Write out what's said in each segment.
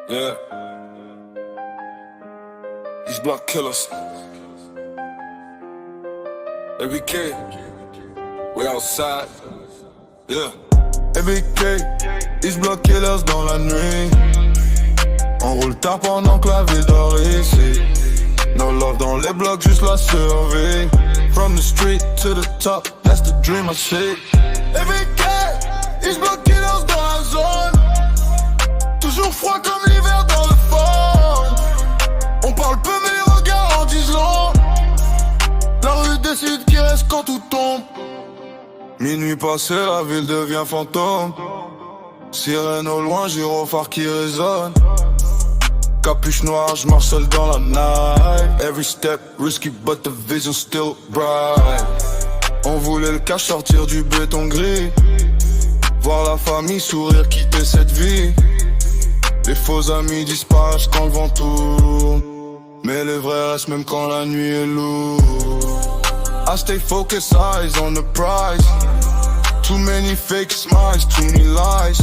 Yeah. These block killers. ABK. We outside. Yeah. ABK, East Block Killers dans la nuit. On roule tard pendant que la ville dort ici. No love dans les blocs, juste la survie. From the street to the top, that's the dream I see. ABK, East Block Killers dans la zone. Toujours froid comme l'hiver dans le fond. On parle peu mais les regards en disent long. La rue décide qui reste quand tout tombe. Minuit passé, la ville devient fantôme. Sirène au loin, gyrophare qui résonne. Capuche noire, je marche seul dans la night. Every step risky but the vision still bright. On voulait le cash sortir du béton gris. Voir la famille sourire, quitter cette vie. Les faux amis disparaissent quand le vent tourne. Mais les vrais restent même quand la nuit est lourde. I stay focused, eyes on the prize. Too many fake smiles, too many lies.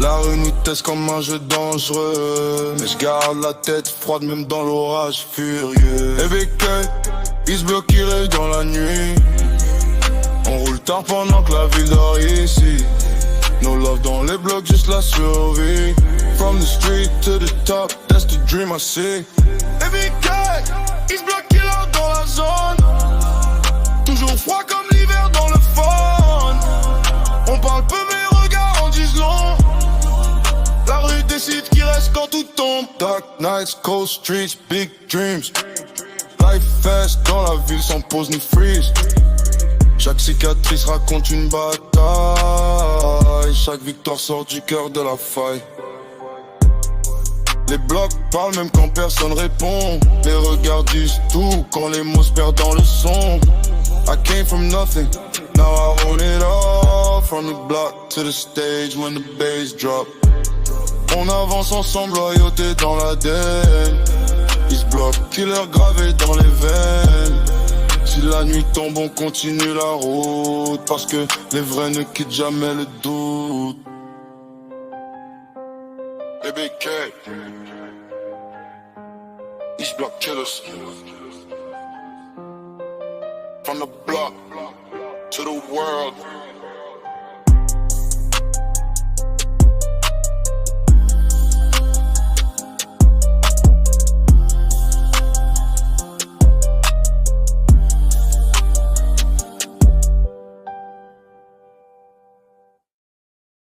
La rue nous teste comme un jeu dangereux. Mais je garde la tête froide même dans l'orage furieux. ABK, East Block Killers dans la nuit. On roule tard pendant que la ville dort ici. No love dans les blocs, juste la survie. From the street to the top, that's the dream I see. ABK, East Block Killers dans la zone. Toujours froid comme l'hiver dans le fond. On parle peu mais les regards en disent long. La rue décide qui reste quand tout tombe. Dark nights, cold streets, big dreams. Life fast dans la ville sans pause ni freeze. Chaque cicatrice raconte une bataille. Chaque victoire sort du cœur de la faille. Les blocs parlent même quand personne répond. Les regards disent tout quand les mots se perdent dans le son. I came from nothing, now I own it all. From the block to the stage when the bass drop. On avance ensemble, loyauté dans l'ADN. East Block Killer gravé dans les veines. Si la nuit tombe, on continue la route. Parce que les vrais ne quittent jamais le doute. ABK, East Block Killers. From the block to the world.